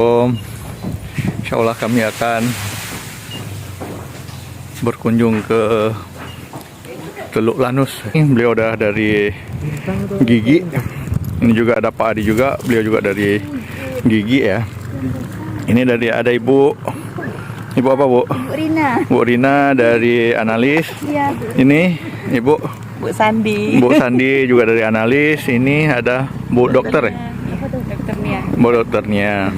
Insya Allah kami akan berkunjung ke Teluk Lanus. Beliau udah dari Gigi. Ini juga ada Pak Adi juga, beliau juga dari Gigi ya. Ini dari ada Ibu apa Bu? Bu Rina. Bu Rina dari analis. Iya. Ini Ibu Bu Sandi. Bu Sandi juga dari analis. Ini ada Bu Dokter ya? Dokternya. Bu Dokternya.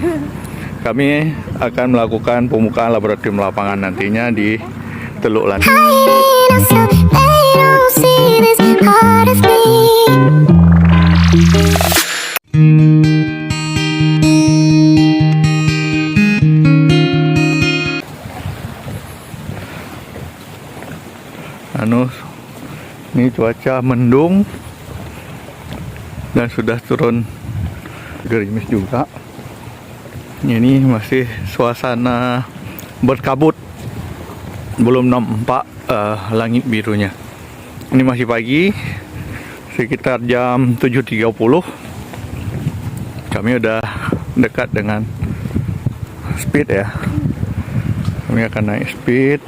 Kami akan melakukan pembukaan laboratorium lapangan nantinya di Teluk Lanus. Ini cuaca mendung dan sudah turun gerimis juga. Ini masih suasana berkabut, belum nampak langit birunya. Ini masih pagi, sekitar jam 7.30. Kami udah dekat dengan speed ya. Kami akan naik speed.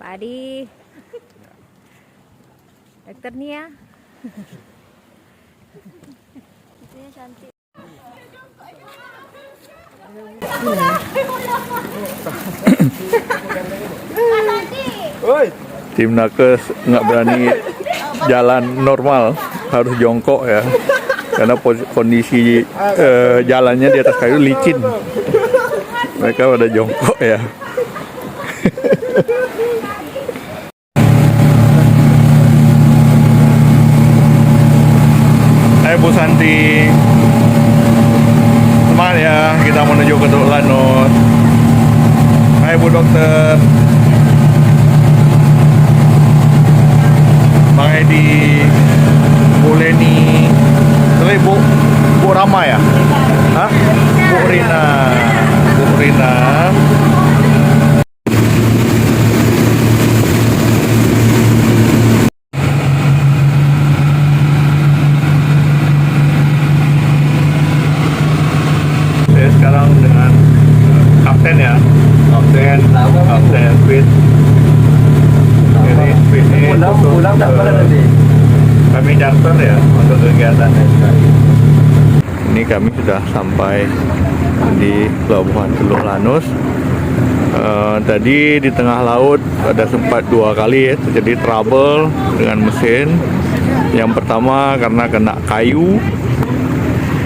Pak Adi. Dokter Nia. Isinya cantik. Tim nakes nggak berani jalan normal, harus jongkok ya, karena kondisi jalannya di atas kayu licin. Mereka pada jongkok ya. Hai Bu Santi, semangat ya, kita menuju ke Teluk Lanus. Hai Bu Dokter, Bang Edi, Bu Leni, terus Bu Rama ya? Hah? Bu Rina, Bu Rina. Saya sekarang dengan kapten ya, kapten speed. Ini speed ini pulang tak pada nanti. Kami charter ya untuk kegiatannya. Ini kami sudah sampai di Pelabuhan Teluk Lanus. Tadi di tengah laut ada sempat 2 kali ya terjadi trouble dengan mesin. Yang pertama karena kena kayu.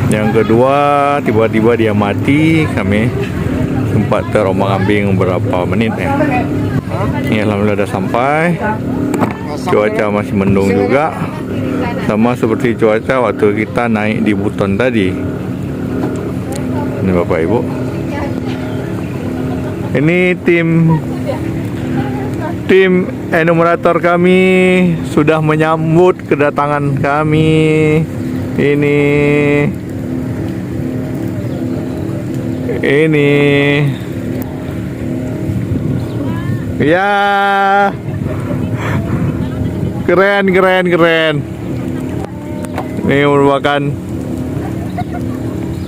Yang kedua tiba-tiba dia mati. Kami sempat terombang-ambing beberapa menit ya. Ini alhamdulillah sudah sampai. Cuaca masih mendung juga, sama seperti cuaca waktu kita naik di Buton tadi. Ini Bapak Ibu. Ini tim enumerator kami sudah menyambut kedatangan kami. Ini ya, keren. Ini merupakan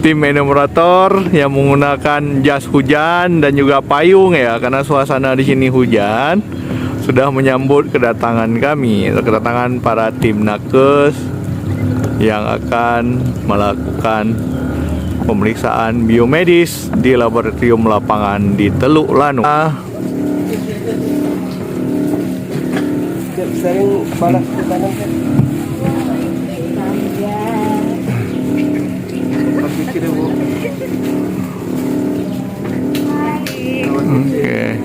tim enumerator yang menggunakan jas hujan dan juga payung ya, karena suasana di sini hujan. Sudah menyambut kedatangan kami, kedatangan para tim nakes yang akan melakukan pemeriksaan biomedis di laboratorium lapangan di Teluk Lanus. Sering balas ke kanan kan? Pikir Bu. Oke.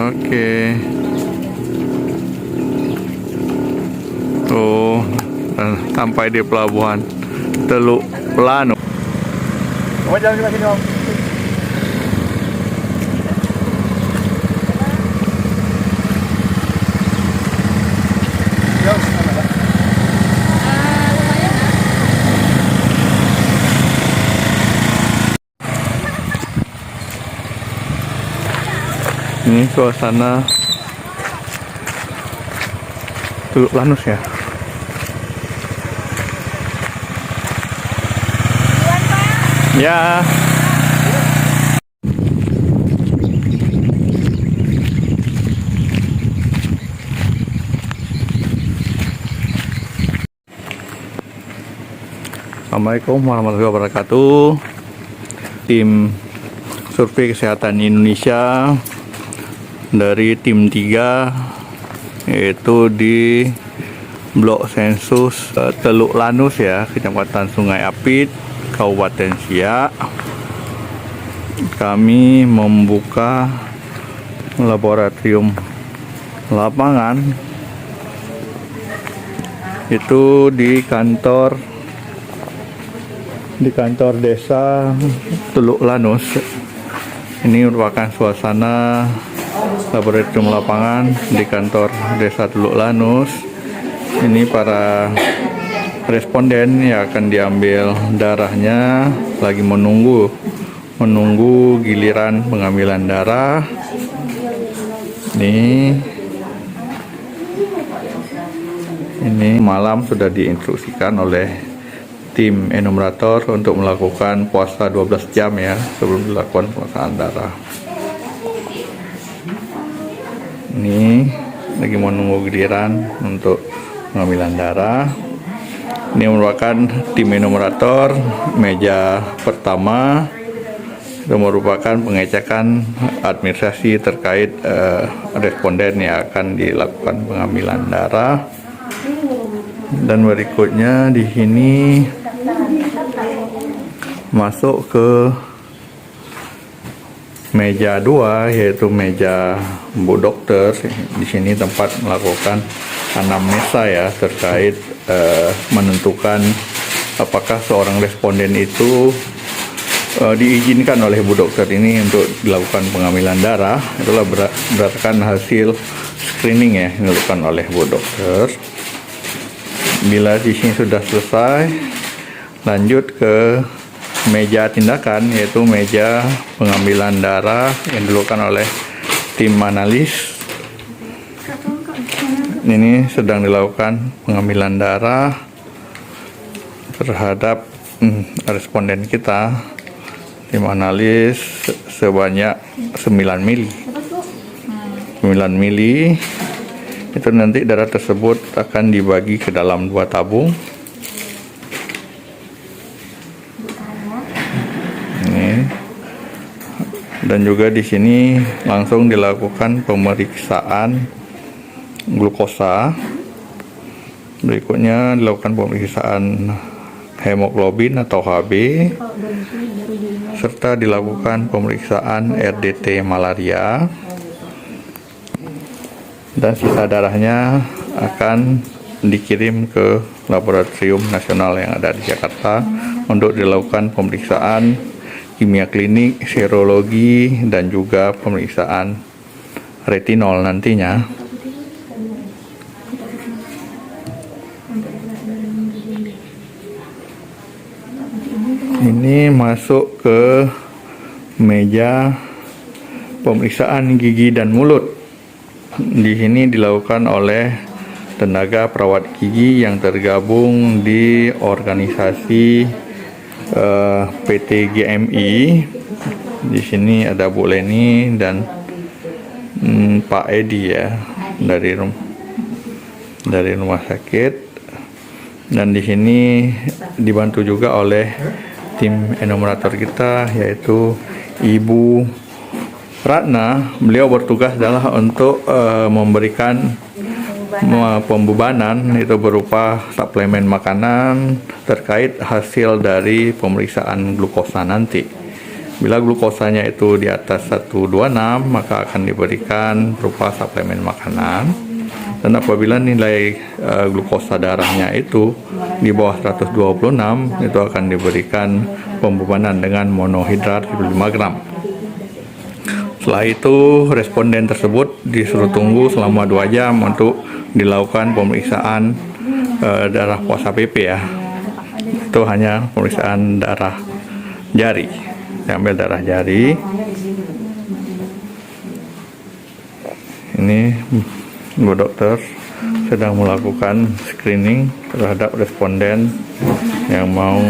Oke. Tuh, sampai di pelabuhan Teluk Lanus. Oh, jalan ke sini, Om. Ini suasana Teluk Lanus ya. Ya. Assalamualaikum warahmatullahi wabarakatuh. Tim Survei Kesehatan Indonesia dari tim 3, yaitu di Blok Sensus Teluk Lanus ya, Kecamatan Sungai Apit, Kabupaten Siak. Kami membuka laboratorium lapangan itu di kantor desa Teluk Lanus. Ini merupakan suasana laboratorium lapangan di kantor desa Teluk Lanus. Ini para responden yang akan diambil darahnya lagi menunggu giliran pengambilan darah. Ini malam sudah diinstruksikan oleh tim enumerator untuk melakukan puasa 12 jam ya sebelum dilakukan pemeriksaan darah. Ini lagi menunggu giliran untuk pengambilan darah. Ini merupakan tim enumerator meja pertama. Itu merupakan pengecekan administrasi terkait responden yang akan dilakukan pengambilan darah. Dan berikutnya di sini masuk ke meja 2, yaitu meja Bu Dokter. Di sini tempat melakukan anamnesa ya terkait menentukan apakah seorang responden itu diizinkan oleh Bu Dokter ini untuk dilakukan pengambilan darah. Itulah berdasarkan hasil screening ya yang dilakukan oleh Bu Dokter. Bila di sini sudah selesai, lanjut ke meja tindakan, yaitu meja pengambilan darah yang dilakukan oleh tim analis. Ini sedang dilakukan pengambilan darah terhadap responden kita. Tim analis sebanyak 9 mili. 9 mili. Itu nanti darah tersebut akan dibagi ke dalam 2 tabung. Ini. Dan juga di sini langsung dilakukan pemeriksaan glukosa. Berikutnya dilakukan pemeriksaan hemoglobin atau HB, serta dilakukan pemeriksaan RDT malaria. Dan sisa darahnya akan dikirim ke laboratorium nasional yang ada di Jakarta untuk dilakukan pemeriksaan kimia klinik, serologi, dan juga pemeriksaan retinol nantinya. Ini masuk ke meja pemeriksaan gigi dan mulut. Di sini dilakukan oleh tenaga perawat gigi yang tergabung di organisasi PT GMI. Di sini ada Bu Leni dan Pak Edi ya dari rumah sakit. Dan di sini dibantu juga oleh tim enumerator kita, yaitu Ibu Ratna. Beliau bertugas adalah untuk memberikan pembebanan, itu berupa suplemen makanan terkait hasil dari pemeriksaan glukosa nanti. Bila glukosanya itu di atas 126, maka akan diberikan berupa suplemen makanan. Dan apabila nilai glukosa darahnya itu di bawah 126, itu akan diberikan pembebanan dengan monohidrat 5 gram. Setelah itu responden tersebut disuruh tunggu selama 2 jam untuk dilakukan pemeriksaan darah puasa PP ya. Itu hanya pemeriksaan darah jari. Diambil darah jari. Ini Bu Dokter sedang melakukan screening terhadap responden yang mau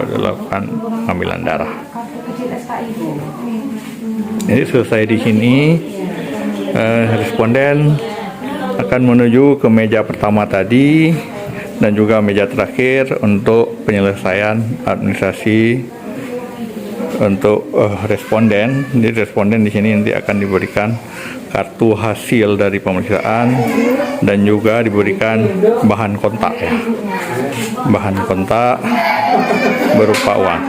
dilakukan pengambilan darah. Jadi selesai di sini, responden akan menuju ke meja pertama tadi dan juga meja terakhir untuk penyelesaian administrasi untuk responden. Jadi responden di sini nanti akan diberikan kartu hasil dari pemeriksaan dan juga diberikan bahan kontak ya. Bahan kontak berupa uang.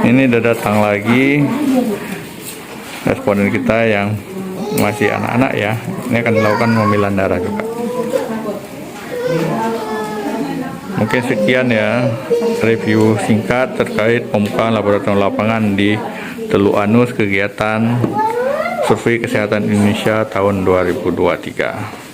Ini sudah datang lagi responden kita yang masih anak-anak ya. Ini akan dilakukan pengambilan darah juga. Mungkin sekian ya review singkat terkait pembukaan laboratorium lapangan di Teluk Anus kegiatan Survei Kesehatan Indonesia tahun 2023.